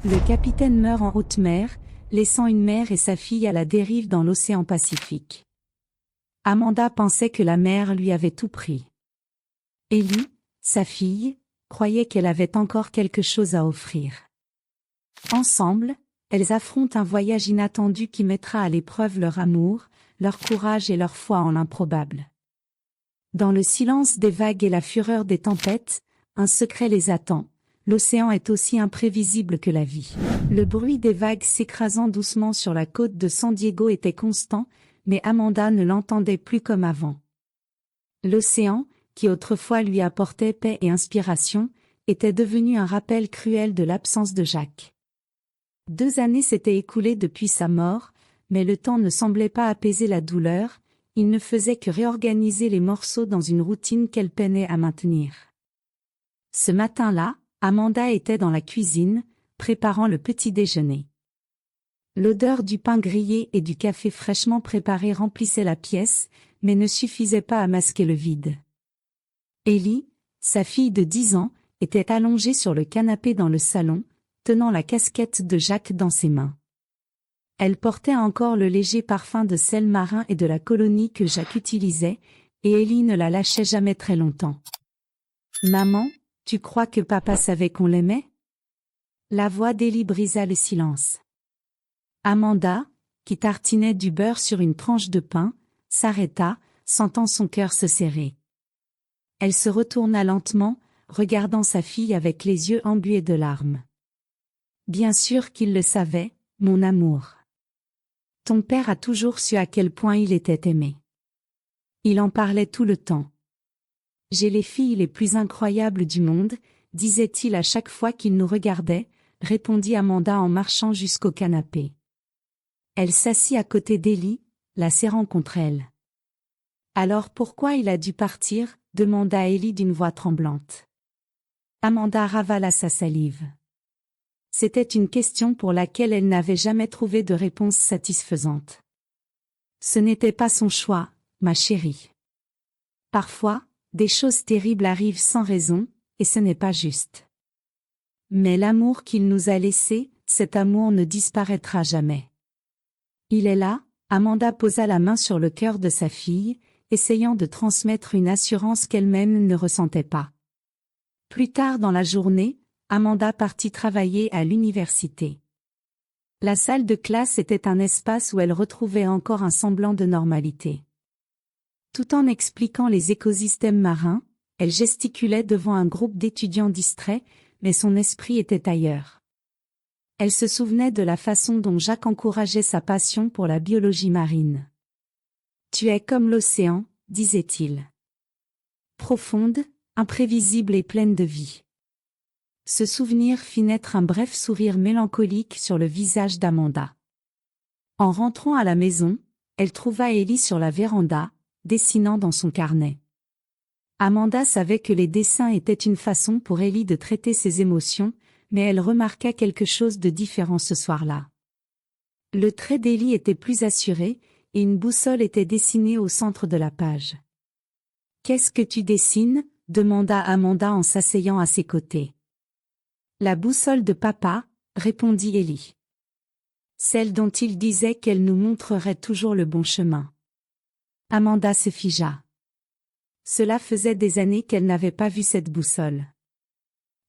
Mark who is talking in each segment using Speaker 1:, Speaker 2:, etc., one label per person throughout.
Speaker 1: Le capitaine meurt en haute mer, laissant une mère et sa fille à la dérive dans l'océan Pacifique. Amanda pensait que la mer lui avait tout pris. Ellie, sa fille, croyait qu'elle avait encore quelque chose à offrir. Ensemble, elles affrontent un voyage inattendu qui mettra à l'épreuve leur amour, leur courage et leur foi en l'improbable. Dans le silence des vagues et la fureur des tempêtes, un secret les attend. L'océan est aussi imprévisible que la vie. Le bruit des vagues s'écrasant doucement sur la côte de San Diego était constant, mais Amanda ne l'entendait plus comme avant. L'océan, qui autrefois lui apportait paix et inspiration, était devenu un rappel cruel de l'absence de Jack. 2 années s'étaient écoulées depuis sa mort, mais le temps ne semblait pas apaiser la douleur, il ne faisait que réorganiser les morceaux dans une routine qu'elle peinait à maintenir. Ce matin-là, Amanda était dans la cuisine, préparant le petit déjeuner. L'odeur du pain grillé et du café fraîchement préparé remplissait la pièce, mais ne suffisait pas à masquer le vide. Ellie, sa fille de 10 ans, était allongée sur le canapé dans le salon, tenant la casquette de Jack dans ses mains. Elle portait encore le léger parfum de sel marin et de la colonie que Jack utilisait, et Ellie ne la lâchait jamais très longtemps. « Maman, tu crois que papa savait qu'on l'aimait ?» La voix d'Ellie brisa le silence. Amanda, qui tartinait du beurre sur une tranche de pain, s'arrêta, sentant son cœur se serrer. Elle se retourna lentement, regardant sa fille avec les yeux embués de larmes. « Bien sûr qu'il le savait, mon amour. Ton père a toujours su à quel point il était aimé. Il en parlait tout le temps. J'ai les filles les plus incroyables du monde, disait-il à chaque fois qu'il nous regardait, répondit Amanda en marchant jusqu'au canapé. Elle s'assit à côté d'Ellie, la serrant contre elle. Alors pourquoi il a dû partir, demanda Ellie d'une voix tremblante. Amanda ravala sa salive. C'était une question pour laquelle elle n'avait jamais trouvé de réponse satisfaisante. Ce n'était pas son choix, ma chérie. Parfois, des choses terribles arrivent sans raison, et ce n'est pas juste. Mais l'amour qu'il nous a laissé, cet amour ne disparaîtra jamais. Il est là, Amanda posa la main sur le cœur de sa fille, essayant de transmettre une assurance qu'elle-même ne ressentait pas. Plus tard dans la journée, Amanda partit travailler à l'université. La salle de classe était un espace où elle retrouvait encore un semblant de normalité. Tout en expliquant les écosystèmes marins, elle gesticulait devant un groupe d'étudiants distraits, mais son esprit était ailleurs. Elle se souvenait de la façon dont Jack encourageait sa passion pour la biologie marine. « Tu es comme l'océan », disait-il. Profonde, imprévisible et pleine de vie. Ce souvenir fit naître un bref sourire mélancolique sur le visage d'Amanda. En rentrant à la maison, elle trouva Ellie sur la véranda, dessinant dans son carnet. Amanda savait que les dessins étaient une façon pour Ellie de traiter ses émotions, mais elle remarqua quelque chose de différent ce soir-là. Le trait d'Ellie était plus assuré, et une boussole était dessinée au centre de la page. « Qu'est-ce que tu dessines ?» demanda Amanda en s'asseyant à ses côtés. « La boussole de papa », répondit Ellie. Celle dont il disait qu'elle nous montrerait toujours le bon chemin. Amanda se figea. Cela faisait des années qu'elle n'avait pas vu cette boussole.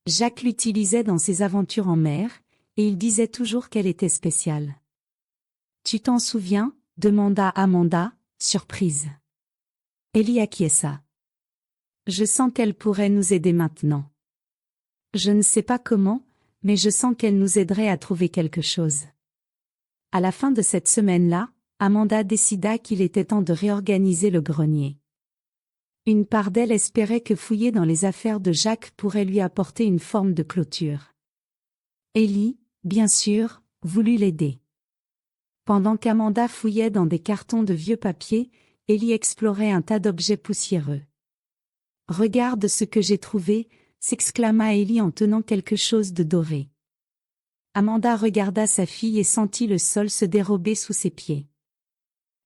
Speaker 1: Jack l'utilisait dans ses aventures en mer, et il disait toujours qu'elle était spéciale. « Tu t'en souviens ?» demanda Amanda, surprise. Ellie acquiesça. « Je sens qu'elle pourrait nous aider maintenant. Je ne sais pas comment, mais je sens qu'elle nous aiderait à trouver quelque chose. » À la fin de cette semaine-là, Amanda décida qu'il était temps de réorganiser le grenier. Une part d'elle espérait que fouiller dans les affaires de Jack pourrait lui apporter une forme de clôture. Ellie, bien sûr, voulut l'aider. Pendant qu'Amanda fouillait dans des cartons de vieux papiers, Ellie explorait un tas d'objets poussiéreux. « Regarde ce que j'ai trouvé !» s'exclama Ellie en tenant quelque chose de doré. Amanda regarda sa fille et sentit le sol se dérober sous ses pieds.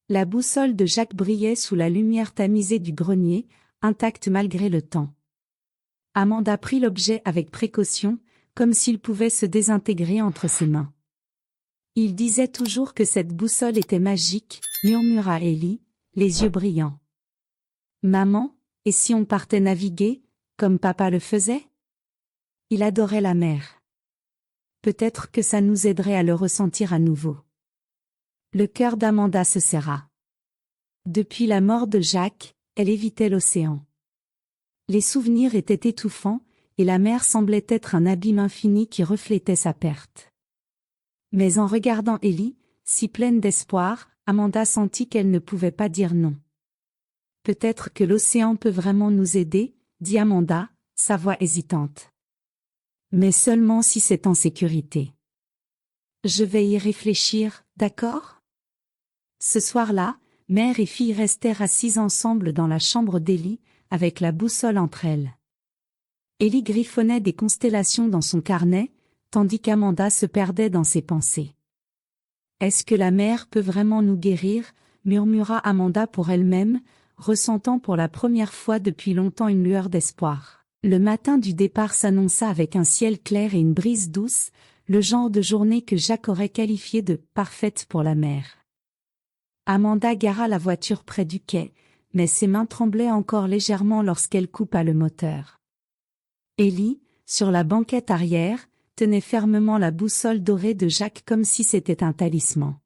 Speaker 1: La boussole de Jack brillait sous la lumière tamisée du grenier, intacte malgré le temps. Amanda prit l'objet avec précaution, comme s'il pouvait se désintégrer entre ses mains. Il disait toujours que cette boussole était magique, murmura Ellie, les yeux brillants. Maman, et si on partait naviguer, comme papa le faisait? Il adorait la mer. Peut-être que ça nous aiderait à le ressentir à nouveau. Le cœur d'Amanda se serra. Depuis la mort de Jacques, elle évitait l'océan. Les souvenirs étaient étouffants, et la mer semblait être un abîme infini qui reflétait sa perte. Mais en regardant Ellie, si pleine d'espoir, Amanda sentit qu'elle ne pouvait pas dire non. Peut-être que l'océan peut vraiment nous aider, dit Amanda, sa voix hésitante. Mais seulement si c'est en sécurité. Je vais y réfléchir, d'accord? Ce soir-là, mère et fille restèrent assises ensemble dans la chambre d'Ellie, avec la boussole entre elles. Ellie griffonnait des constellations dans son carnet, tandis qu'Amanda se perdait dans ses pensées. Est-ce que la mer peut vraiment nous guérir? Murmura Amanda pour elle-même, ressentant pour la première fois depuis longtemps une lueur d'espoir. Le matin du départ s'annonça avec un ciel clair et une brise douce, le genre de journée que Jacques aurait qualifié de « parfaite pour la mer ». Amanda gara la voiture près du quai, mais ses mains tremblaient encore légèrement lorsqu'elle coupa le moteur. Ellie, sur la banquette arrière, tenait fermement la boussole dorée de Jacques comme si c'était un talisman.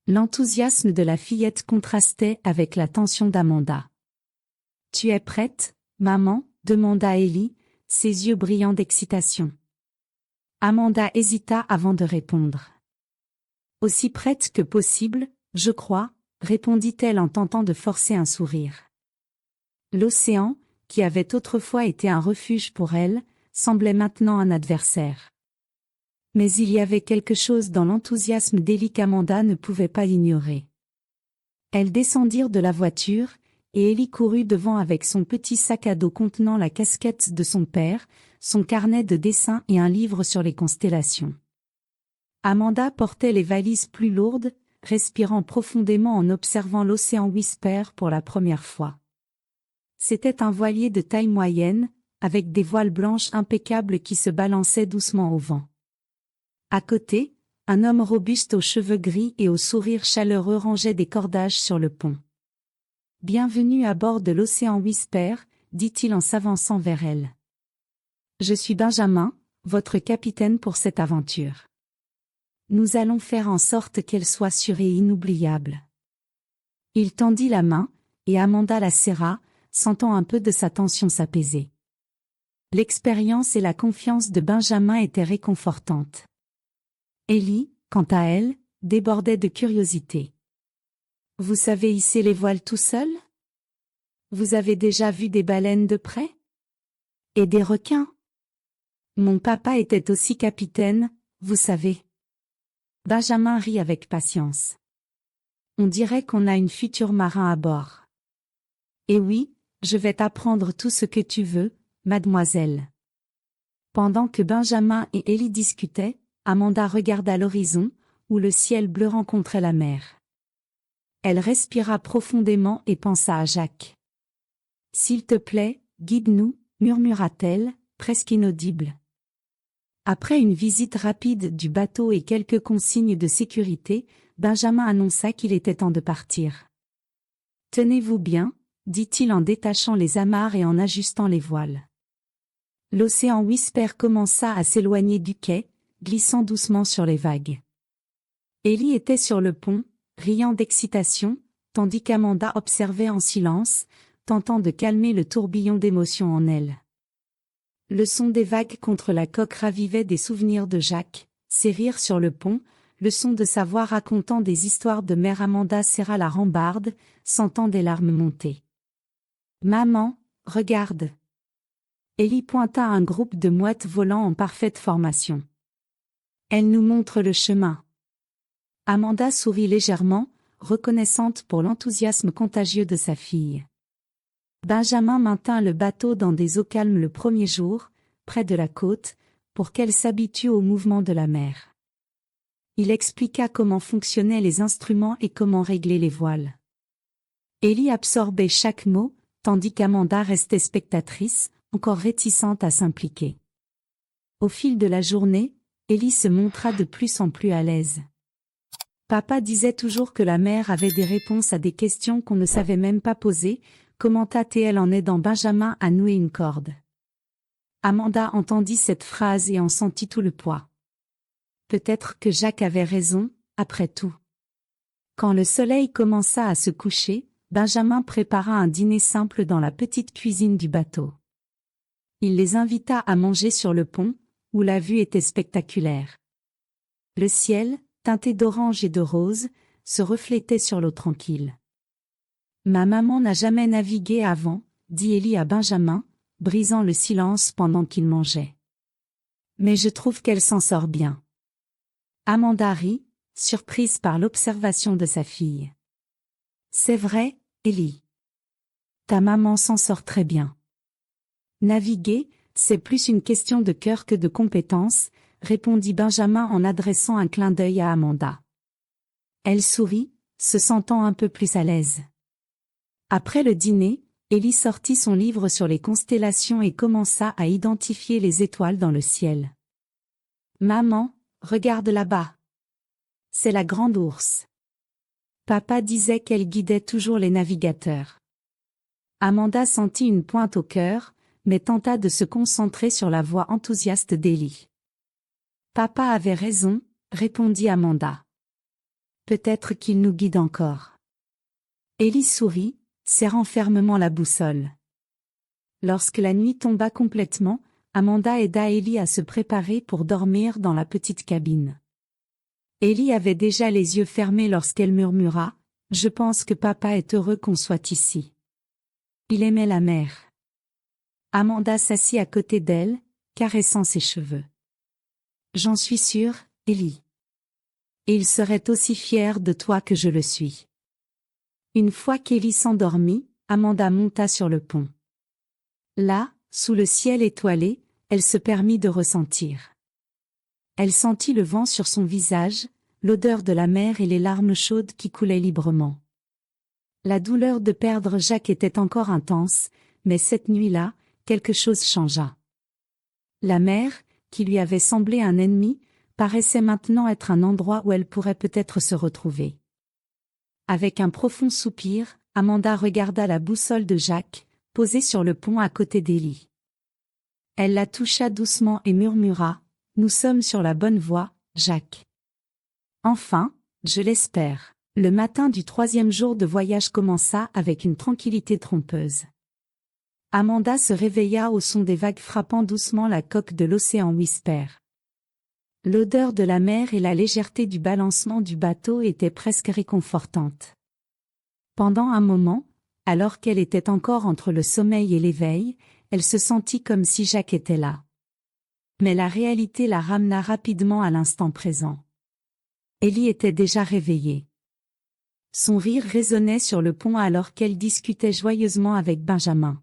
Speaker 1: L'enthousiasme de la fillette contrastait avec la tension d'Amanda. « Tu es prête, maman ?» demanda Ellie, ses yeux brillants d'excitation. Amanda hésita avant de répondre. « Aussi prête que possible, je crois, » répondit-elle en tentant de forcer un sourire. L'océan, qui avait autrefois été un refuge pour elle, semblait maintenant un adversaire. Mais il y avait quelque chose dans l'enthousiasme d'Ellie qu'Amanda ne pouvait pas ignorer. Elles descendirent de la voiture, et Ellie courut devant avec son petit sac à dos contenant la casquette de son père, son carnet de dessins et un livre sur les constellations. Amanda portait les valises plus lourdes, respirant profondément en observant l'océan Whisper pour la première fois. C'était un voilier de taille moyenne, avec des voiles blanches impeccables qui se balançaient doucement au vent. À côté, un homme robuste aux cheveux gris et au sourire chaleureux rangeait des cordages sur le pont. « Bienvenue à bord de l'océan Whisper », dit-il en s'avançant vers elle. « Je suis Benjamin, votre capitaine pour cette aventure. Nous allons faire en sorte qu'elle soit sûre et inoubliable. » Il tendit la main, et Amanda la serra, sentant un peu de sa tension s'apaiser. L'expérience et la confiance de Benjamin étaient réconfortantes. Ellie, quant à elle, débordait de curiosité. « Vous savez hisser les voiles tout seul? Vous avez déjà vu des baleines de près? Et des requins? Mon papa était aussi capitaine, vous savez. » Benjamin rit avec patience. « On dirait qu'on a une future marin à bord. »« Et oui, je vais t'apprendre tout ce que tu veux, mademoiselle. » Pendant que Benjamin et Ellie discutaient, Amanda regarda l'horizon, où le ciel bleu rencontrait la mer. Elle respira profondément et pensa à Jacques. « S'il te plaît, guide-nous, » murmura-t-elle, presque inaudible. Après une visite rapide du bateau et quelques consignes de sécurité, Benjamin annonça qu'il était temps de partir. « Tenez-vous bien, » dit-il en détachant les amarres et en ajustant les voiles. L'océan Whisper commença à s'éloigner du quai, glissant doucement sur les vagues. Ellie était sur le pont, riant d'excitation, tandis qu'Amanda observait en silence, tentant de calmer le tourbillon d'émotions en elle. Le son des vagues contre la coque ravivait des souvenirs de Jacques, ses rires sur le pont, le son de sa voix racontant des histoires de mère. Amanda serra la rambarde, sentant des larmes monter. « Maman, regarde !» Ellie pointa un groupe de mouettes volant en parfaite formation. « Elle nous montre le chemin. » Amanda sourit légèrement, reconnaissante pour l'enthousiasme contagieux de sa fille. Benjamin maintint le bateau dans des eaux calmes le premier jour, près de la côte, pour qu'elle s'habitue au mouvement de la mer. Il expliqua comment fonctionnaient les instruments et comment régler les voiles. Ellie absorbait chaque mot, tandis qu'Amanda restait spectatrice, encore réticente à s'impliquer. Au fil de la journée, Ellie se montra de plus en plus à l'aise. Papa disait toujours que la mère avait des réponses à des questions qu'on ne savait même pas poser, commenta-t-elle en aidant Benjamin à nouer une corde. Amanda entendit cette phrase et en sentit tout le poids. Peut-être que Jacques avait raison, après tout. Quand le soleil commença à se coucher, Benjamin prépara un dîner simple dans la petite cuisine du bateau. Il les invita à manger sur le pont, où la vue était spectaculaire. Le ciel, teinté d'orange et de rose, se reflétait sur l'eau tranquille. Ma maman n'a jamais navigué avant, dit Ellie à Benjamin, brisant le silence pendant qu'il mangeait. Mais je trouve qu'elle s'en sort bien. Amanda rit, surprise par l'observation de sa fille. C'est vrai, Ellie. Ta maman s'en sort très bien. Naviguer, c'est plus une question de cœur que de compétence, répondit Benjamin en adressant un clin d'œil à Amanda. Elle sourit, se sentant un peu plus à l'aise. Après le dîner, Ellie sortit son livre sur les constellations et commença à identifier les étoiles dans le ciel. Maman, regarde là-bas. C'est la grande ours. Papa disait qu'elle guidait toujours les navigateurs. Amanda sentit une pointe au cœur, mais tenta de se concentrer sur la voix enthousiaste d'Ellie. Papa avait raison, répondit Amanda. Peut-être qu'il nous guide encore. Ellie sourit, serrant fermement la boussole. Lorsque la nuit tomba complètement, Amanda aida Ellie à se préparer pour dormir dans la petite cabine. Ellie avait déjà les yeux fermés lorsqu'elle murmura « Je pense que papa est heureux qu'on soit ici. » Il aimait la mer. Amanda s'assit à côté d'elle, caressant ses cheveux. « J'en suis sûre, Ellie. Et il serait aussi fier de toi que je le suis. » Une fois qu'Ellie s'endormit, Amanda monta sur le pont. Là, sous le ciel étoilé, elle se permit de ressentir. Elle sentit le vent sur son visage, l'odeur de la mer et les larmes chaudes qui coulaient librement. La douleur de perdre Jacques était encore intense, mais cette nuit-là, quelque chose changea. La mer, qui lui avait semblé un ennemi, paraissait maintenant être un endroit où elle pourrait peut-être se retrouver. Avec un profond soupir, Amanda regarda la boussole de Jacques, posée sur le pont à côté d'Ellie. Elle la toucha doucement et murmura « Nous sommes sur la bonne voie, Jacques. » Enfin, je l'espère. Le matin du 3e jour de voyage commença avec une tranquillité trompeuse. Amanda se réveilla au son des vagues frappant doucement la coque de l'océan Whisper. L'odeur de la mer et la légèreté du balancement du bateau étaient presque réconfortantes. Pendant un moment, alors qu'elle était encore entre le sommeil et l'éveil, elle se sentit comme si Jacques était là. Mais la réalité la ramena rapidement à l'instant présent. Ellie était déjà réveillée. Son rire résonnait sur le pont alors qu'elle discutait joyeusement avec Benjamin.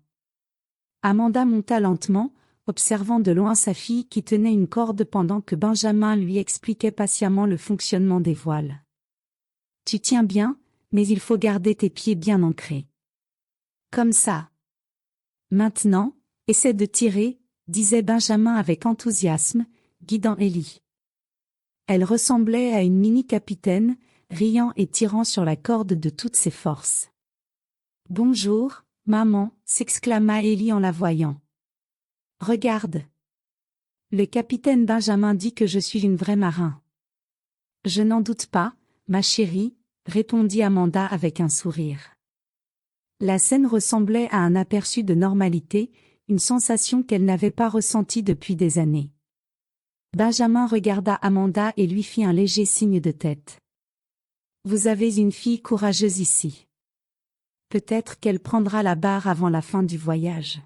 Speaker 1: Amanda monta lentement, observant de loin sa fille qui tenait une corde pendant que Benjamin lui expliquait patiemment le fonctionnement des voiles. « Tu tiens bien, mais il faut garder tes pieds bien ancrés. Comme ça. Maintenant, essaie de tirer, » disait Benjamin avec enthousiasme, guidant Ellie. Elle ressemblait à une mini-capitaine, riant et tirant sur la corde de toutes ses forces. « Bonjour, maman, » s'exclama Ellie en la voyant. « Regarde. Le capitaine Benjamin dit que je suis une vraie marin. »« Je n'en doute pas, ma chérie, » répondit Amanda avec un sourire. La scène ressemblait à un aperçu de normalité, une sensation qu'elle n'avait pas ressentie depuis des années. Benjamin regarda Amanda et lui fit un léger signe de tête. « Vous avez une fille courageuse ici. Peut-être qu'elle prendra la barre avant la fin du voyage. »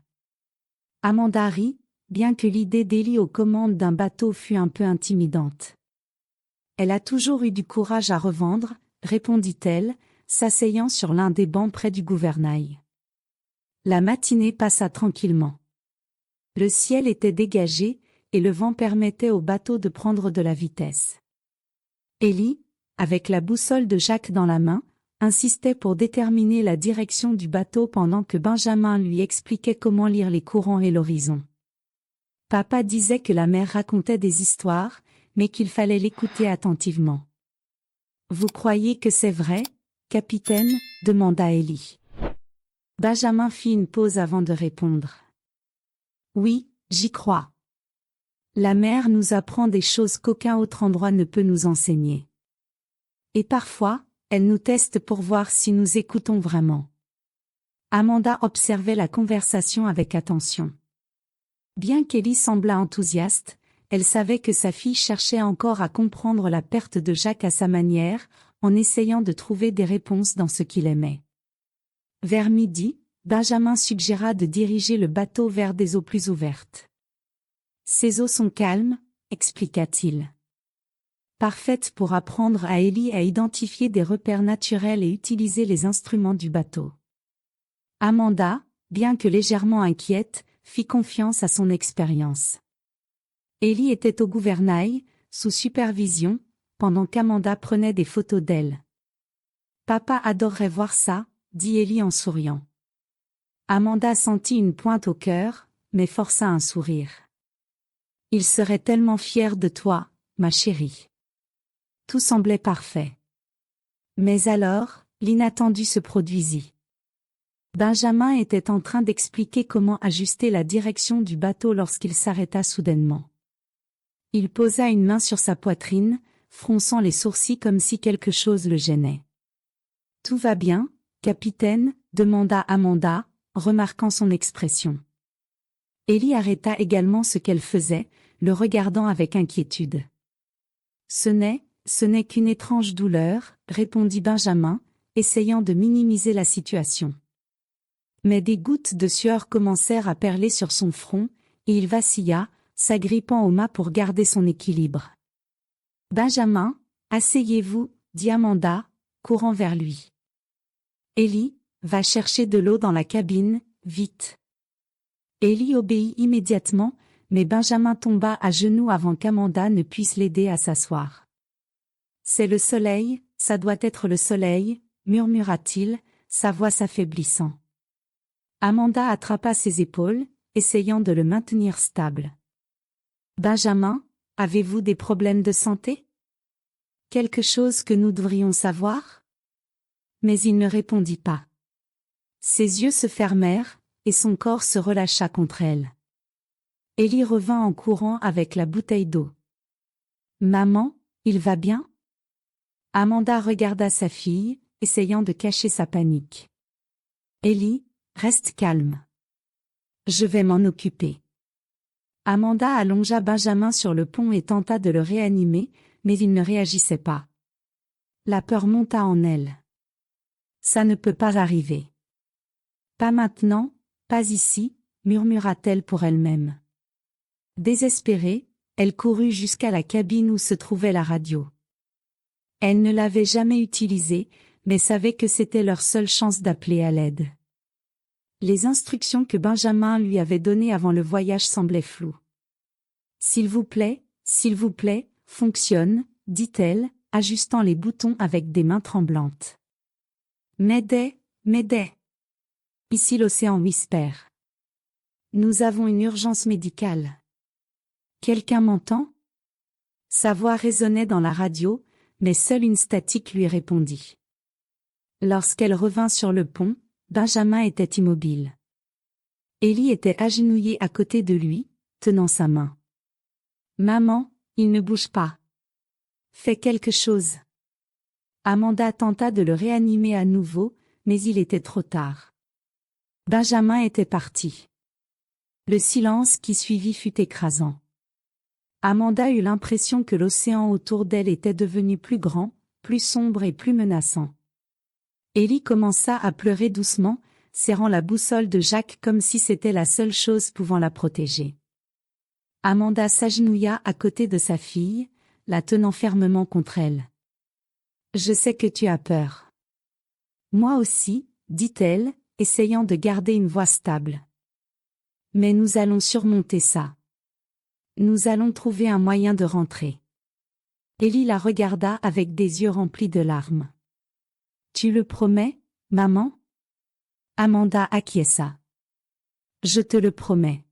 Speaker 1: Amanda rit, bien que l'idée d'Ellie aux commandes d'un bateau fût un peu intimidante. « Elle a toujours eu du courage à revendre, » répondit-elle, s'asseyant sur l'un des bancs près du gouvernail. La matinée passa tranquillement. Le ciel était dégagé, et le vent permettait au bateau de prendre de la vitesse. Ellie, avec la boussole de Jacques dans la main, insistait pour déterminer la direction du bateau pendant que Benjamin lui expliquait comment lire les courants et l'horizon. Papa disait que la mère racontait des histoires, mais qu'il fallait l'écouter attentivement. Vous croyez que c'est vrai, capitaine? Demanda Ellie. Benjamin fit une pause avant de répondre. Oui, j'y crois. La mère nous apprend des choses qu'aucun autre endroit ne peut nous enseigner. Et parfois, elle nous teste pour voir si nous écoutons vraiment. Amanda observait la conversation avec attention. Bien qu'Ellie semblât enthousiaste, elle savait que sa fille cherchait encore à comprendre la perte de Jacques à sa manière, en essayant de trouver des réponses dans ce qu'il aimait. Vers midi, Benjamin suggéra de diriger le bateau vers des eaux plus ouvertes. Ces eaux sont calmes, expliqua-t-il. Parfaites pour apprendre à Ellie à identifier des repères naturels et utiliser les instruments du bateau. Amanda, bien que légèrement inquiète, fit confiance à son expérience. Ellie était au gouvernail, sous supervision, pendant qu'Amanda prenait des photos d'elle. Papa adorerait voir ça, dit Ellie en souriant. Amanda sentit une pointe au cœur, mais força un sourire. Il serait tellement fier de toi, ma chérie. Tout semblait parfait. Mais alors, l'inattendu se produisit. Benjamin était en train d'expliquer comment ajuster la direction du bateau lorsqu'il s'arrêta soudainement. Il posa une main sur sa poitrine, fronçant les sourcils comme si quelque chose le gênait. « Tout va bien, capitaine ?» demanda Amanda, remarquant son expression. Ellie arrêta également ce qu'elle faisait, le regardant avec inquiétude. « Ce n'est qu'une étrange douleur, » répondit Benjamin, essayant de minimiser la situation. Mais des gouttes de sueur commencèrent à perler sur son front, et il vacilla, s'agrippant au mât pour garder son équilibre. « Benjamin, asseyez-vous, » dit Amanda, courant vers lui. « Ellie, va chercher de l'eau dans la cabine, vite. » Ellie obéit immédiatement, mais Benjamin tomba à genoux avant qu'Amanda ne puisse l'aider à s'asseoir. « C'est le soleil, ça doit être le soleil, » murmura-t-il, sa voix s'affaiblissant. Amanda attrapa ses épaules, essayant de le maintenir stable. « Benjamin, avez-vous des problèmes de santé? Quelque chose que nous devrions savoir? » Mais il ne répondit pas. Ses yeux se fermèrent, et son corps se relâcha contre elle. Ellie revint en courant avec la bouteille d'eau. « Maman, il va bien? » Amanda regarda sa fille, essayant de cacher sa panique. « Ellie, reste calme. Je vais m'en occuper. » Amanda allongea Benjamin sur le pont et tenta de le réanimer, mais il ne réagissait pas. La peur monta en elle. « Ça ne peut pas arriver. »« Pas maintenant, pas ici, » murmura-t-elle pour elle-même. Désespérée, elle courut jusqu'à la cabine où se trouvait la radio. Elle ne l'avait jamais utilisée, mais savait que c'était leur seule chance d'appeler à l'aide. Les instructions que Benjamin lui avait données avant le voyage semblaient floues. « S'il vous plaît, fonctionne, » dit-elle, ajustant les boutons avec des mains tremblantes. « Mayday, Mayday. Ici l'océan Whisper. Nous avons une urgence médicale. Quelqu'un m'entend? » Sa voix résonnait dans la radio, mais seule une statique lui répondit. Lorsqu'elle revint sur le pont, Benjamin était immobile. Ellie était agenouillée à côté de lui, tenant sa main. « Maman, il ne bouge pas. Fais quelque chose. » Amanda tenta de le réanimer à nouveau, mais il était trop tard. Benjamin était parti. Le silence qui suivit fut écrasant. Amanda eut l'impression que l'océan autour d'elle était devenu plus grand, plus sombre et plus menaçant. Ellie commença à pleurer doucement, serrant la boussole de Jacques comme si c'était la seule chose pouvant la protéger. Amanda s'agenouilla à côté de sa fille, la tenant fermement contre elle. « Je sais que tu as peur. »« Moi aussi, » dit-elle, essayant de garder une voix stable. « Mais nous allons surmonter ça. Nous allons trouver un moyen de rentrer. » Ellie la regarda avec des yeux remplis de larmes. « Tu le promets, maman? » Amanda acquiesça. « Je te le promets. »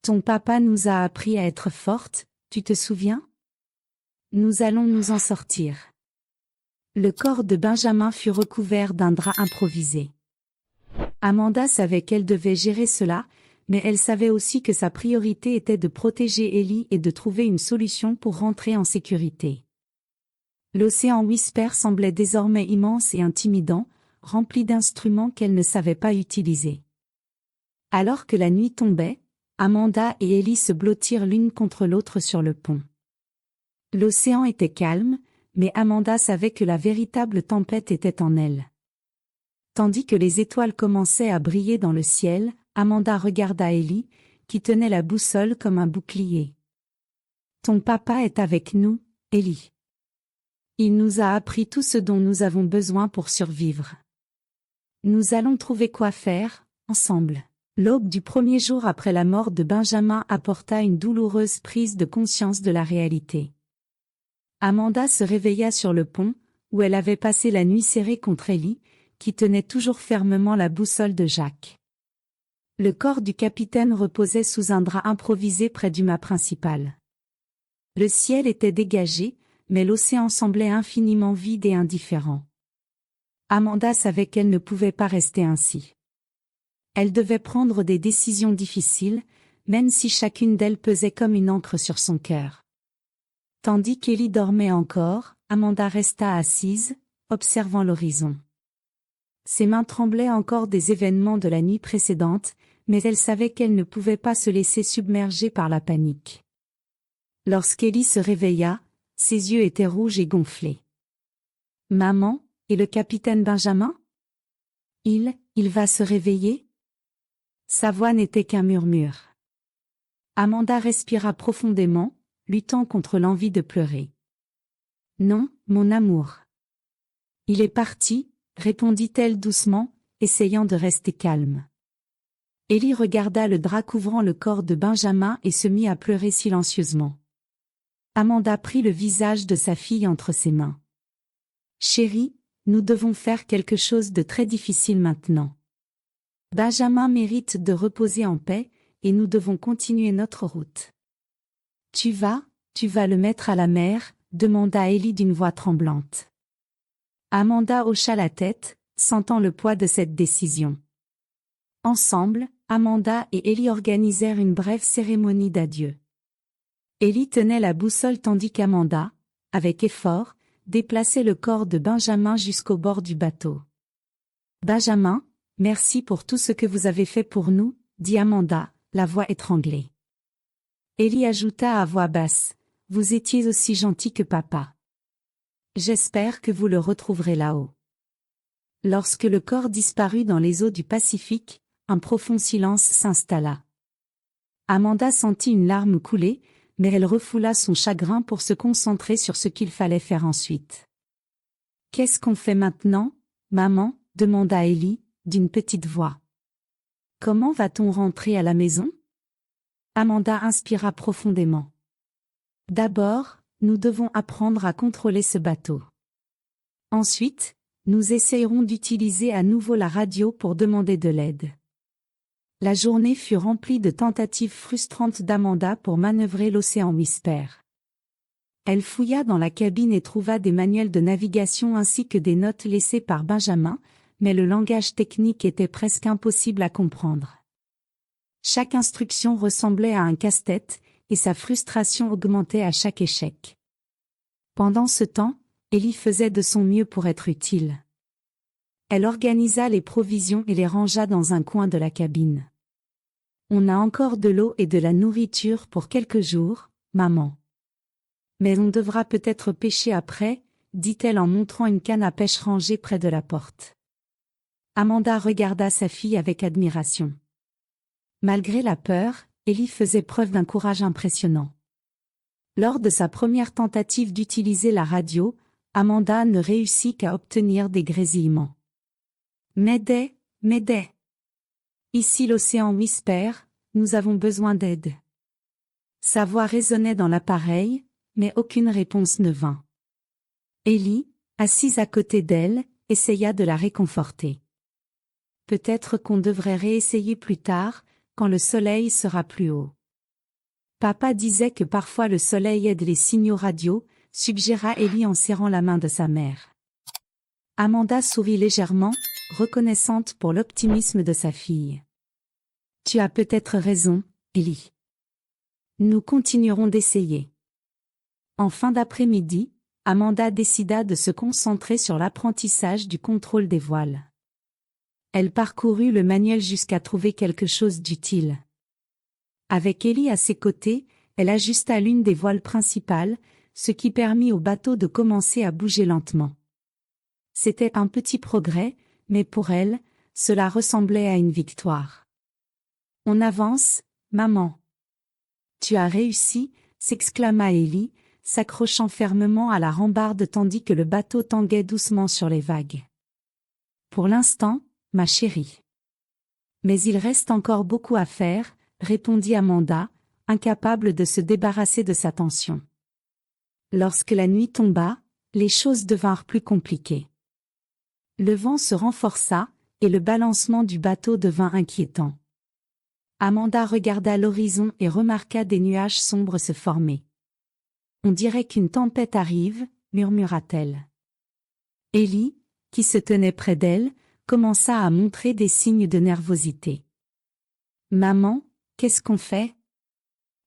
Speaker 1: Ton papa nous a appris à être fortes, tu te souviens? Nous allons nous en sortir. Le corps de Benjamin fut recouvert d'un drap improvisé. Amanda savait qu'elle devait gérer cela, mais elle savait aussi que sa priorité était de protéger Ellie et de trouver une solution pour rentrer en sécurité. L'océan Whisper semblait désormais immense et intimidant, rempli d'instruments qu'elle ne savait pas utiliser. Alors que la nuit tombait, Amanda et Ellie se blottirent l'une contre l'autre sur le pont. L'océan était calme, mais Amanda savait que la véritable tempête était en elle. Tandis que les étoiles commençaient à briller dans le ciel, Amanda regarda Ellie, qui tenait la boussole comme un bouclier. « Ton papa est avec nous, Ellie. Il nous a appris tout ce dont nous avons besoin pour survivre. Nous allons trouver quoi faire, ensemble. » L'aube du premier jour après la mort de Benjamin apporta une douloureuse prise de conscience de la réalité. Amanda se réveilla sur le pont, où elle avait passé la nuit serrée contre Ellie, qui tenait toujours fermement la boussole de Jacques. Le corps du capitaine reposait sous un drap improvisé près du mât principal. Le ciel était dégagé, mais l'océan semblait infiniment vide et indifférent. Amanda savait qu'elle ne pouvait pas rester ainsi. Elle devait prendre des décisions difficiles, même si chacune d'elles pesait comme une encre sur son cœur. Tandis qu'Ellie dormait encore, Amanda resta assise, observant l'horizon. Ses mains tremblaient encore des événements de la nuit précédente, mais elle savait qu'elle ne pouvait pas se laisser submerger par la panique. Lorsqu'Ellie se réveilla, ses yeux étaient rouges et gonflés. « Maman, et le capitaine Benjamin? Il va se réveiller ?» Sa voix n'était qu'un murmure. Amanda respira profondément, luttant contre l'envie de pleurer. « Non, mon amour. »« Il est parti, » répondit-elle doucement, essayant de rester calme. Ellie regarda le drap couvrant le corps de Benjamin et se mit à pleurer silencieusement. Amanda prit le visage de sa fille entre ses mains. « Chérie, nous devons faire quelque chose de très difficile maintenant. Benjamin mérite de reposer en paix, et nous devons continuer notre route. »« Tu vas le mettre à la mer ?» demanda Ellie d'une voix tremblante. Amanda hocha la tête, sentant le poids de cette décision. Ensemble, Amanda et Ellie organisèrent une brève cérémonie d'adieu. Ellie tenait la boussole tandis qu'Amanda, avec effort, déplaçait le corps de Benjamin jusqu'au bord du bateau. « Benjamin, merci pour tout ce que vous avez fait pour nous, » dit Amanda, la voix étranglée. Ellie ajouta à voix basse, « Vous étiez aussi gentil que papa. J'espère que vous le retrouverez là-haut. » Lorsque le corps disparut dans les eaux du Pacifique, un profond silence s'installa. Amanda sentit une larme couler, mais elle refoula son chagrin pour se concentrer sur ce qu'il fallait faire ensuite. « Qu'est-ce qu'on fait maintenant, maman ?» demanda Ellie, d'une petite voix. « Comment va-t-on rentrer à la maison ?» Amanda inspira profondément. « D'abord, nous devons apprendre à contrôler ce bateau. Ensuite, nous essayerons d'utiliser à nouveau la radio pour demander de l'aide. » La journée fut remplie de tentatives frustrantes d'Amanda pour manœuvrer l'océan Whisper. Elle fouilla dans la cabine et trouva des manuels de navigation ainsi que des notes laissées par Benjamin, mais le langage technique était presque impossible à comprendre. Chaque instruction ressemblait à un casse-tête, et sa frustration augmentait à chaque échec. Pendant ce temps, Ellie faisait de son mieux pour être utile. Elle organisa les provisions et les rangea dans un coin de la cabine. « On a encore de l'eau et de la nourriture pour quelques jours, maman. Mais on devra peut-être pêcher après, » dit-elle en montrant une canne à pêche rangée près de la porte. Amanda regarda sa fille avec admiration. Malgré la peur, Ellie faisait preuve d'un courage impressionnant. Lors de sa première tentative d'utiliser la radio, Amanda ne réussit qu'à obtenir des grésillements. « M'aidez, m'aidez. Ici l'océan Whisper, nous avons besoin d'aide. » Sa voix résonnait dans l'appareil, mais aucune réponse ne vint. Ellie, assise à côté d'elle, essaya de la réconforter. « Peut-être qu'on devrait réessayer plus tard, quand le soleil sera plus haut. » Papa disait que parfois le soleil aide les signaux radio, suggéra Ellie en serrant la main de sa mère. Amanda sourit légèrement, reconnaissante pour l'optimisme de sa fille. Tu as peut-être raison, Ellie. Nous continuerons d'essayer. En fin d'après-midi, Amanda décida de se concentrer sur l'apprentissage du contrôle des voiles. Elle parcourut le manuel jusqu'à trouver quelque chose d'utile. Avec Ellie à ses côtés, elle ajusta l'une des voiles principales, ce qui permit au bateau de commencer à bouger lentement. C'était un petit progrès, mais pour elle, cela ressemblait à une victoire. On avance, maman. Tu as réussi, s'exclama Ellie, s'accrochant fermement à la rambarde tandis que le bateau tanguait doucement sur les vagues. Pour l'instant, ma chérie. Mais il reste encore beaucoup à faire, répondit Amanda, incapable de se débarrasser de sa tension. Lorsque la nuit tomba, les choses devinrent plus compliquées. Le vent se renforça, et le balancement du bateau devint inquiétant. Amanda regarda l'horizon et remarqua des nuages sombres se former. On dirait qu'une tempête arrive, murmura-t-elle. Ellie, qui se tenait près d'elle, commença à montrer des signes de nervosité. Maman, qu'est-ce qu'on fait?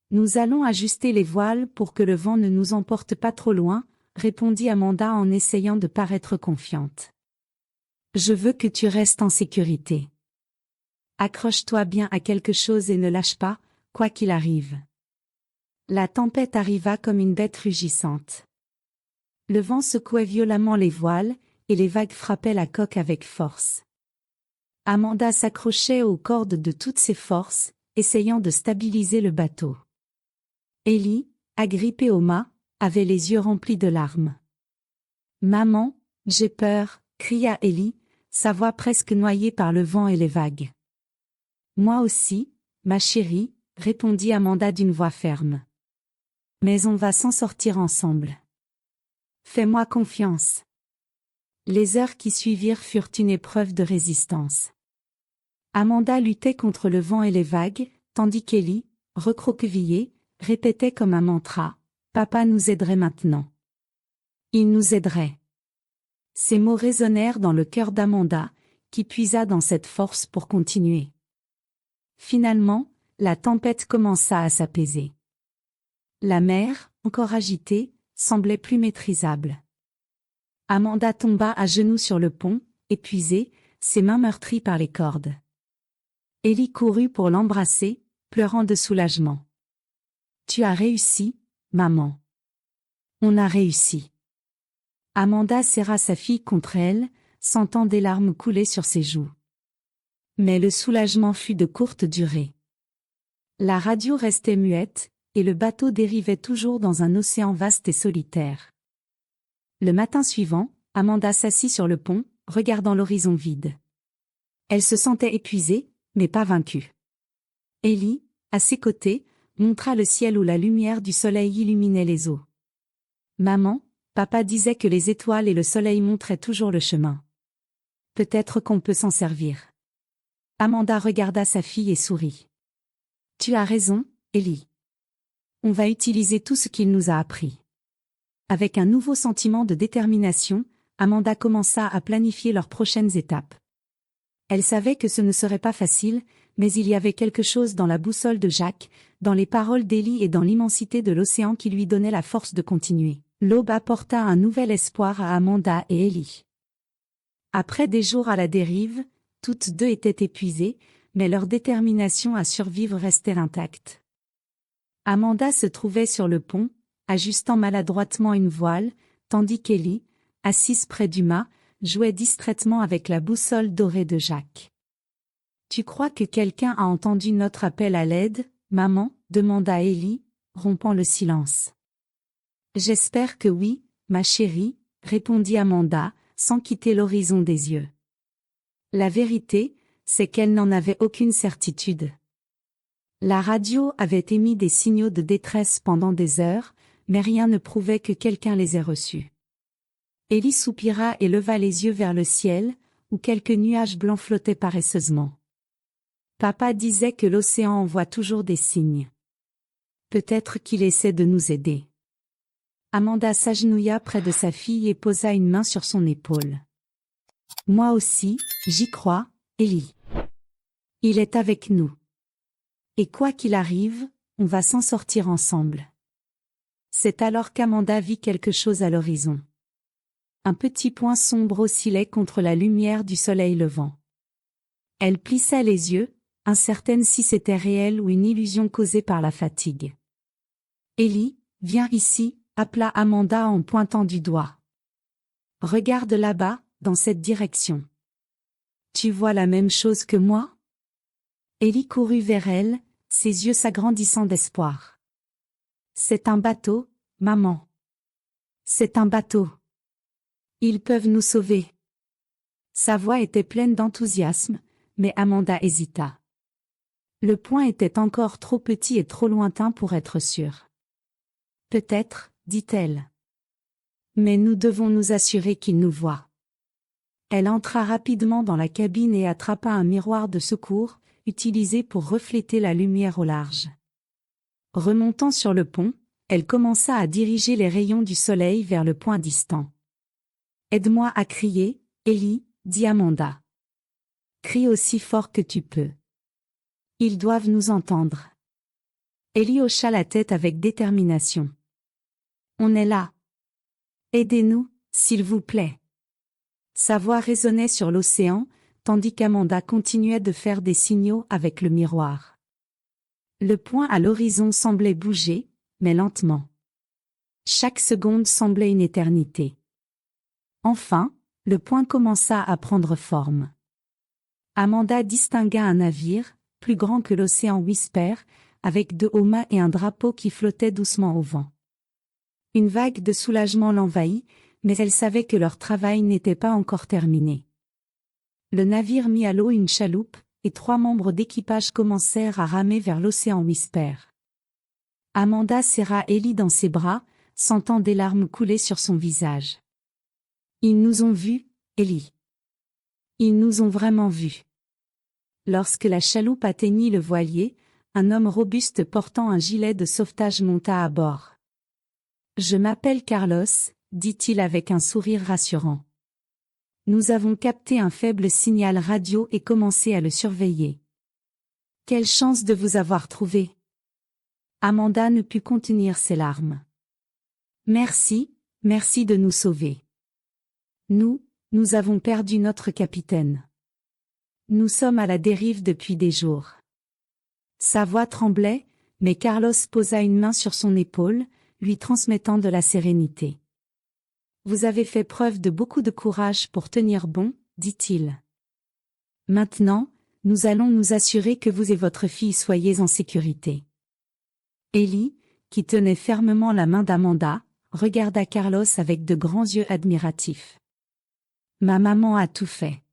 Speaker 1: Nous allons ajuster les voiles pour que le vent ne nous emporte pas trop loin, répondit Amanda en essayant de paraître confiante. Je veux que tu restes en sécurité. Accroche-toi bien à quelque chose et ne lâche pas, quoi qu'il arrive. La tempête arriva comme une bête rugissante. Le vent secouait violemment les voiles, et les vagues frappaient la coque avec force. Amanda s'accrochait aux cordes de toutes ses forces, essayant de stabiliser le bateau. Ellie, agrippée au mât, avait les yeux remplis de larmes. « Maman, j'ai peur !» cria Ellie, sa voix presque noyée par le vent et les vagues. « Moi aussi, ma chérie !» répondit Amanda d'une voix ferme. « Mais on va s'en sortir ensemble. Fais-moi confiance. » Les heures qui suivirent furent une épreuve de résistance. Amanda luttait contre le vent et les vagues, tandis qu'Ellie, recroquevillée, répétait comme un mantra « Papa nous aiderait maintenant. » Il nous aiderait. Ces mots résonnèrent dans le cœur d'Amanda, qui puisa dans cette force pour continuer. Finalement, la tempête commença à s'apaiser. La mer, encore agitée, semblait plus maîtrisable. Amanda tomba à genoux sur le pont, épuisée, ses mains meurtries par les cordes. Ellie courut pour l'embrasser, pleurant de soulagement. « Tu as réussi, maman. On a réussi. » Amanda serra sa fille contre elle, sentant des larmes couler sur ses joues. Mais le soulagement fut de courte durée. La radio restait muette, et le bateau dérivait toujours dans un océan vaste et solitaire. Le matin suivant, Amanda s'assit sur le pont, regardant l'horizon vide. Elle se sentait épuisée, mais pas vaincue. Ellie, à ses côtés, montra le ciel où la lumière du soleil illuminait les eaux. « Maman, papa disait que les étoiles et le soleil montraient toujours le chemin. Peut-être qu'on peut s'en servir. » Amanda regarda sa fille et sourit. « Tu as raison, Ellie. On va utiliser tout ce qu'il nous a appris. » Avec un nouveau sentiment de détermination, Amanda commença à planifier leurs prochaines étapes. Elle savait que ce ne serait pas facile, mais il y avait quelque chose dans la boussole de Jacques, dans les paroles d'Ellie et dans l'immensité de l'océan qui lui donnait la force de continuer. L'aube apporta un nouvel espoir à Amanda et Ellie. Après des jours à la dérive, toutes deux étaient épuisées, mais leur détermination à survivre restait intacte. Amanda se trouvait sur le pont, ajustant maladroitement une voile, tandis qu'Ellie, assise près du mât, jouait distraitement avec la boussole dorée de Jacques. « Tu crois que quelqu'un a entendu notre appel à l'aide, maman ?» demanda Ellie, rompant le silence. « J'espère que oui, ma chérie », répondit Amanda, sans quitter l'horizon des yeux. La vérité, c'est qu'elle n'en avait aucune certitude. La radio avait émis des signaux de détresse pendant des heures, mais rien ne prouvait que quelqu'un les ait reçus. Ellie soupira et leva les yeux vers le ciel, où quelques nuages blancs flottaient paresseusement. Papa disait que l'océan envoie toujours des signes. Peut-être qu'il essaie de nous aider. Amanda s'agenouilla près de sa fille et posa une main sur son épaule. Moi aussi, j'y crois, Ellie. Il est avec nous. Et quoi qu'il arrive, on va s'en sortir ensemble. C'est alors qu'Amanda vit quelque chose à l'horizon. Un petit point sombre oscillait contre la lumière du soleil levant. Elle plissa les yeux, incertaine si c'était réel ou une illusion causée par la fatigue. Ellie, viens ici, appela Amanda en pointant du doigt. Regarde là-bas, dans cette direction. Tu vois la même chose que moi? Ellie courut vers elle, ses yeux s'agrandissant d'espoir. C'est un bateau, maman. C'est un bateau. Ils peuvent nous sauver. Sa voix était pleine d'enthousiasme, mais Amanda hésita. Le point était encore trop petit et trop lointain pour être sûr. Peut-être, dit-elle. Mais nous devons nous assurer qu'ils nous voient. Elle entra rapidement dans la cabine et attrapa un miroir de secours, utilisé pour refléter la lumière au large. Remontant sur le pont, elle commença à diriger les rayons du soleil vers le point distant. « Aide-moi à crier, Ellie, » dit Amanda. « Crie aussi fort que tu peux. Ils doivent nous entendre. » Ellie hocha la tête avec détermination. « On est là. Aidez-nous, s'il vous plaît. » Sa voix résonnait sur l'océan, tandis qu'Amanda continuait de faire des signaux avec le miroir. Le point à l'horizon semblait bouger, mais lentement. Chaque seconde semblait une éternité. Enfin, le point commença à prendre forme. Amanda distingua un navire, plus grand que l'océan Whisper, avec 2 hauts mâts et un drapeau qui flottait doucement au vent. Une vague de soulagement l'envahit, mais elle savait que leur travail n'était pas encore terminé. Le navire mit à l'eau une chaloupe, et 3 membres d'équipage commencèrent à ramer vers l'océan Whisper. Amanda serra Ellie dans ses bras, sentant des larmes couler sur son visage. « Ils nous ont vus, Ellie. Ils nous ont vraiment vus. » Lorsque la chaloupe atteignit le voilier, un homme robuste portant un gilet de sauvetage monta à bord. « Je m'appelle Carlos, » dit-il avec un sourire rassurant. « Nous avons capté un faible signal radio et commencé à le surveiller. Quelle chance de vous avoir trouvé. » Amanda ne put contenir ses larmes. « Merci, merci de nous sauver. Nous avons perdu notre capitaine. Nous sommes à la dérive depuis des jours. » Sa voix tremblait, mais Carlos posa une main sur son épaule, lui transmettant de la sérénité. « Vous avez fait preuve de beaucoup de courage pour tenir bon, » dit-il. « Maintenant, nous allons nous assurer que vous et votre fille soyez en sécurité. » Ellie, qui tenait fermement la main d'Amanda, regarda Carlos avec de grands yeux admiratifs. « Ma maman a tout fait.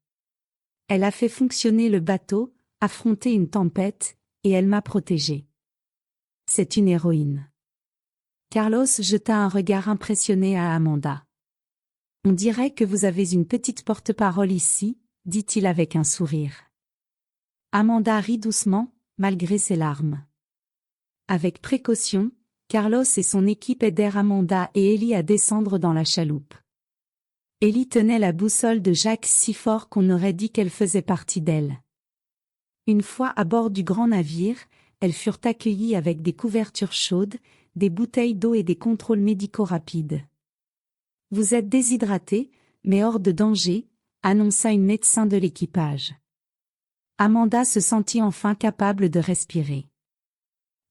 Speaker 1: Elle a fait fonctionner le bateau, affronté une tempête, et elle m'a protégée. C'est une héroïne. » Carlos jeta un regard impressionné à Amanda. « On dirait que vous avez une petite porte-parole ici, » dit-il avec un sourire. Amanda rit doucement, malgré ses larmes. Avec précaution, Carlos et son équipe aidèrent Amanda et Ellie à descendre dans la chaloupe. Ellie tenait la boussole de Jacques si fort qu'on aurait dit qu'elle faisait partie d'elle. Une fois à bord du grand navire, elles furent accueillies avec des couvertures chaudes, des bouteilles d'eau et des contrôles médicaux rapides. « Vous êtes déshydraté, mais hors de danger », annonça une médecin de l'équipage. Amanda se sentit enfin capable de respirer.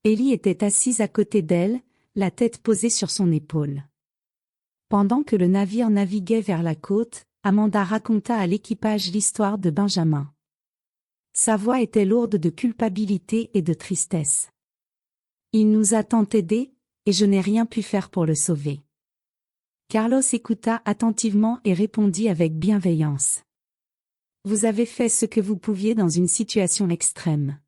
Speaker 1: Ellie était assise à côté d'elle, la tête posée sur son épaule. Pendant que le navire naviguait vers la côte, Amanda raconta à l'équipage l'histoire de Benjamin. Sa voix était lourde de culpabilité et de tristesse. « Il nous a tant aidés, et je n'ai rien pu faire pour le sauver. » Carlos écouta attentivement et répondit avec bienveillance. « Vous avez fait ce que vous pouviez dans une situation extrême.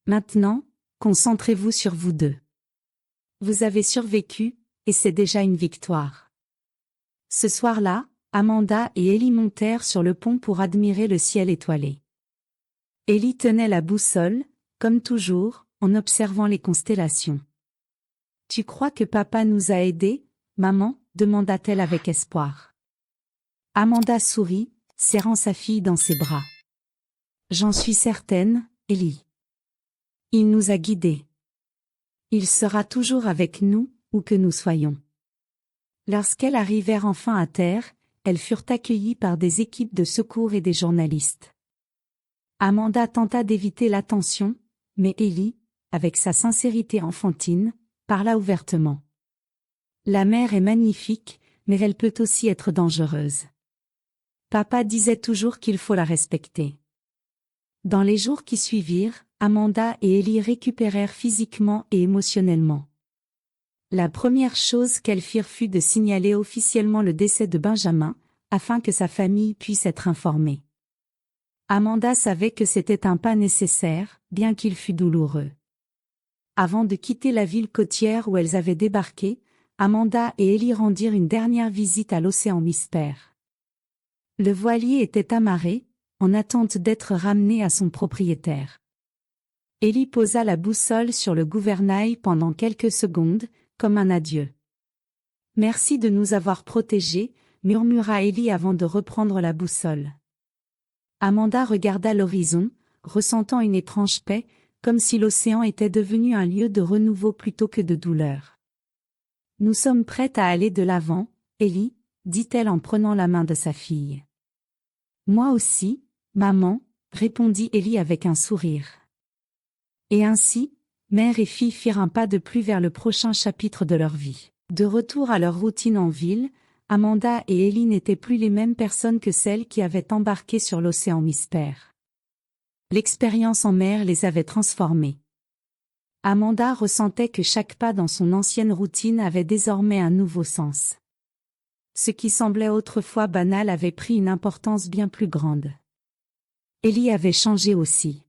Speaker 1: Maintenant, concentrez-vous sur vous deux. Vous avez survécu, et c'est déjà une victoire. » Ce soir-là, Amanda et Ellie montèrent sur le pont pour admirer le ciel étoilé. Ellie tenait la boussole, comme toujours, en observant les constellations. Tu crois que papa nous a aidés, maman? Demanda-t-elle avec espoir. Amanda sourit, serrant sa fille dans ses bras. J'en suis certaine, Ellie. Il nous a guidés. Il sera toujours avec nous, où que nous soyons. Lorsqu'elles arrivèrent enfin à terre, elles furent accueillies par des équipes de secours et des journalistes. Amanda tenta d'éviter l'attention, mais Ellie, avec sa sincérité enfantine, parla ouvertement. La mer est magnifique, mais elle peut aussi être dangereuse. Papa disait toujours qu'il faut la respecter. Dans les jours qui suivirent, Amanda et Ellie récupérèrent physiquement et émotionnellement. La première chose qu'elles firent fut de signaler officiellement le décès de Benjamin, afin que sa famille puisse être informée. Amanda savait que c'était un pas nécessaire, bien qu'il fût douloureux. Avant de quitter la ville côtière où elles avaient débarqué, Amanda et Ellie rendirent une dernière visite à l'océan Whisper. Le voilier était amarré, en attente d'être ramené à son propriétaire. Ellie posa la boussole sur le gouvernail pendant quelques secondes, comme un adieu. « Merci de nous avoir protégés », murmura Ellie avant de reprendre la boussole. Amanda regarda l'horizon, ressentant une étrange paix, comme si l'océan était devenu un lieu de renouveau plutôt que de douleur. « Nous sommes prêtes à aller de l'avant, Ellie, » dit-elle en prenant la main de sa fille. « Moi aussi, maman, » répondit Ellie avec un sourire. Et ainsi, mère et fille firent un pas de plus vers le prochain chapitre de leur vie. De retour à leur routine en ville, Amanda et Ellie n'étaient plus les mêmes personnes que celles qui avaient embarqué sur l'océan Whisper. L'expérience en mer les avait transformées. Amanda ressentait que chaque pas dans son ancienne routine avait désormais un nouveau sens. Ce qui semblait autrefois banal avait pris une importance bien plus grande. Ellie avait changé aussi.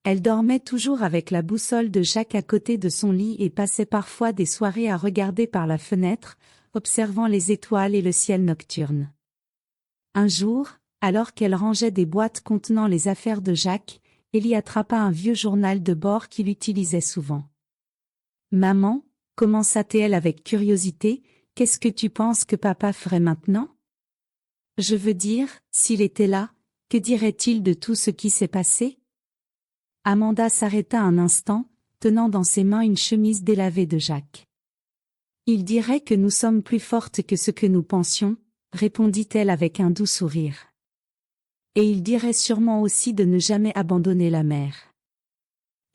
Speaker 1: Elle dormait toujours avec la boussole de Jacques à côté de son lit et passait parfois des soirées à regarder par la fenêtre, observant les étoiles et le ciel nocturne. Un jour, alors qu'elle rangeait des boîtes contenant les affaires de Jacques, Ellie attrapa un vieux journal de bord qu'il utilisait souvent. « Maman, » commença-t-elle avec curiosité, « qu'est-ce que tu penses que papa ferait maintenant ? Je veux dire, s'il était là, que dirait-il de tout ce qui s'est passé ?» Amanda s'arrêta un instant, tenant dans ses mains une chemise délavée de Jacques. « Il dirait que nous sommes plus fortes que ce que nous pensions, » répondit-elle avec un doux sourire. « Et il dirait sûrement aussi de ne jamais abandonner la mer. »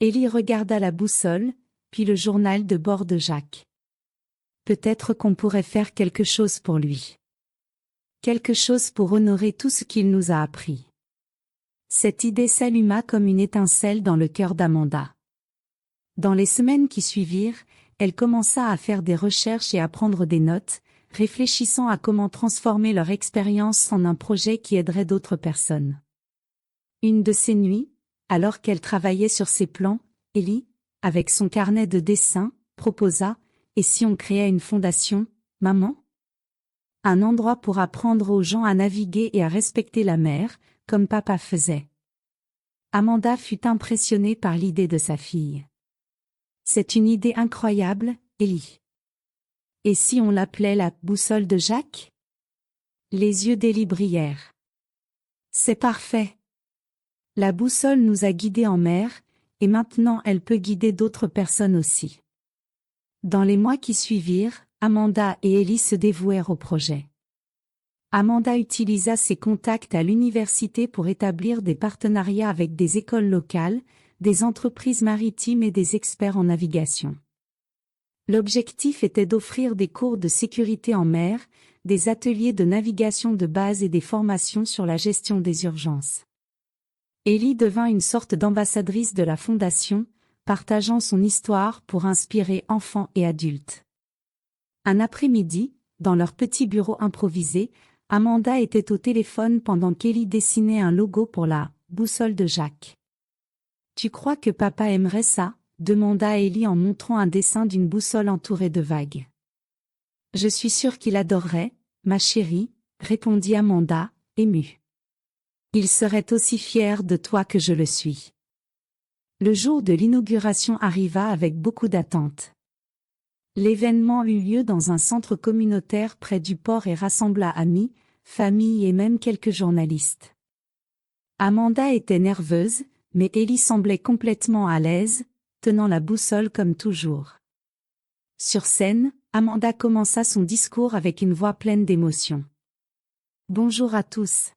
Speaker 1: Ellie regarda la boussole, puis le journal de bord de Jacques. « Peut-être qu'on pourrait faire quelque chose pour lui. Quelque chose pour honorer tout ce qu'il nous a appris. » Cette idée s'alluma comme une étincelle dans le cœur d'Amanda. Dans les semaines qui suivirent, elle commença à faire des recherches et à prendre des notes, réfléchissant à comment transformer leur expérience en un projet qui aiderait d'autres personnes. Une de ces nuits, alors qu'elle travaillait sur ses plans, Ellie, avec son carnet de dessin, proposa « Et si on créait une fondation, maman ? Un endroit pour apprendre aux gens à naviguer et à respecter la mer, comme papa faisait. » Amanda fut impressionnée par l'idée de sa fille. « C'est une idée incroyable, Ellie. Et si on l'appelait la boussole de Jacques ?» Les yeux d'Ellie brillèrent. « C'est parfait. La boussole nous a guidés en mer, et maintenant elle peut guider d'autres personnes aussi. » Dans les mois qui suivirent, Amanda et Ellie se dévouèrent au projet. Amanda utilisa ses contacts à l'université pour établir des partenariats avec des écoles locales, des entreprises maritimes et des experts en navigation. L'objectif était d'offrir des cours de sécurité en mer, des ateliers de navigation de base et des formations sur la gestion des urgences. Ellie devint une sorte d'ambassadrice de la fondation, partageant son histoire pour inspirer enfants et adultes. Un après-midi, dans leur petit bureau improvisé, Amanda était au téléphone pendant qu'Ellie dessinait un logo pour la boussole de Jacques. « Tu crois que papa aimerait ça ?» demanda Ellie en montrant un dessin d'une boussole entourée de vagues. « Je suis sûre qu'il adorerait, ma chérie, » répondit Amanda, émue. « Il serait aussi fier de toi que je le suis. » Le jour de l'inauguration arriva avec beaucoup d'attente. L'événement eut lieu dans un centre communautaire près du port et rassembla amis, famille et même quelques journalistes. Amanda était nerveuse, mais Ellie semblait complètement à l'aise, tenant la boussole comme toujours. Sur scène, Amanda commença son discours avec une voix pleine d'émotion. Bonjour à tous.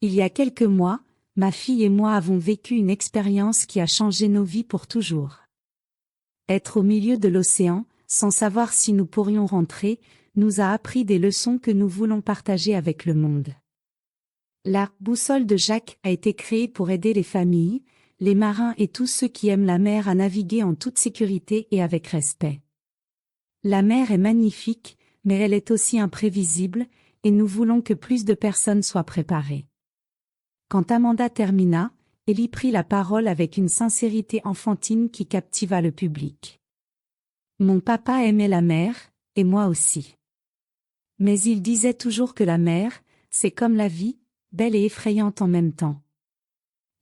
Speaker 1: Il y a quelques mois, ma fille et moi avons vécu une expérience qui a changé nos vies pour toujours. Être au milieu de l'océan, sans savoir si nous pourrions rentrer, nous a appris des leçons que nous voulons partager avec le monde. La boussole de Jacques a été créée pour aider les familles, les marins et tous ceux qui aiment la mer à naviguer en toute sécurité et avec respect. La mer est magnifique, mais elle est aussi imprévisible, et nous voulons que plus de personnes soient préparées. Quand Amanda termina, Ellie prit la parole avec une sincérité enfantine qui captiva le public. Mon papa aimait la mer, et moi aussi. Mais il disait toujours que la mer, c'est comme la vie, belle et effrayante en même temps.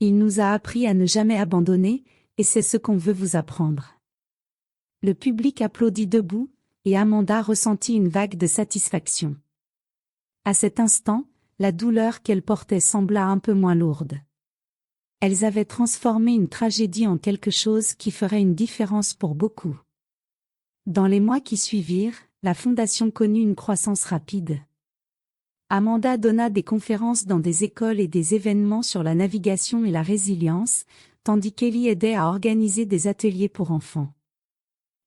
Speaker 1: Il nous a appris à ne jamais abandonner, et c'est ce qu'on veut vous apprendre. Le public applaudit debout, et Amanda ressentit une vague de satisfaction. À cet instant, la douleur qu'elle portait sembla un peu moins lourde. Elles avaient transformé une tragédie en quelque chose qui ferait une différence pour beaucoup. Dans les mois qui suivirent, la fondation connut une croissance rapide. Amanda donna des conférences dans des écoles et des événements sur la navigation et la résilience, tandis qu'Ellie aidait à organiser des ateliers pour enfants.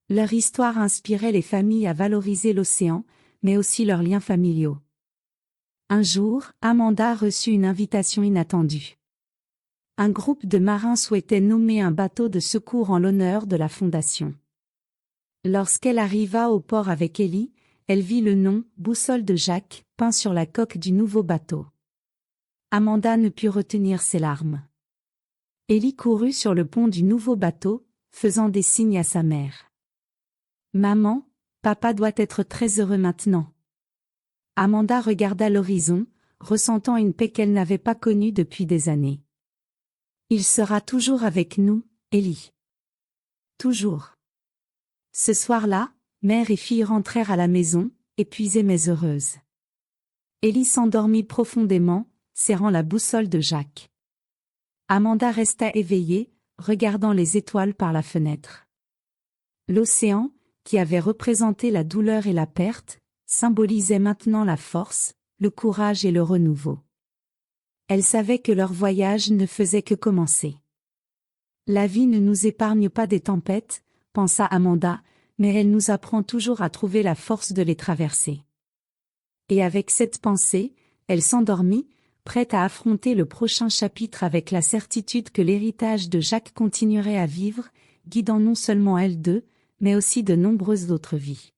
Speaker 1: Leur histoire inspirait les familles à valoriser l'océan, mais aussi leurs liens familiaux. Un jour, Amanda reçut une invitation inattendue. Un groupe de marins souhaitait nommer un bateau de secours en l'honneur de la fondation. Lorsqu'elle arriva au port avec Ellie, elle vit le nom « Boussole de Jacques » peint sur la coque du nouveau bateau. Amanda ne put retenir ses larmes. Ellie courut sur le pont du nouveau bateau, faisant des signes à sa mère. « Maman, papa doit être très heureux maintenant. » Amanda regarda l'horizon, ressentant une paix qu'elle n'avait pas connue depuis des années. « Il sera toujours avec nous, Ellie. Toujours. » Ce soir-là, mère et fille rentrèrent à la maison, épuisées mais heureuses. Ellie s'endormit profondément, serrant la boussole de Jacques. Amanda resta éveillée, regardant les étoiles par la fenêtre. L'océan, qui avait représenté la douleur et la perte, symbolisait maintenant la force, le courage et le renouveau. Elle savait que leur voyage ne faisait que commencer. La vie ne nous épargne pas des tempêtes, pensa Amanda, mais elle nous apprend toujours à trouver la force de les traverser. Et avec cette pensée, elle s'endormit, prête à affronter le prochain chapitre avec la certitude que l'héritage de Jacques continuerait à vivre, guidant non seulement elle deux, mais aussi de nombreuses autres vies.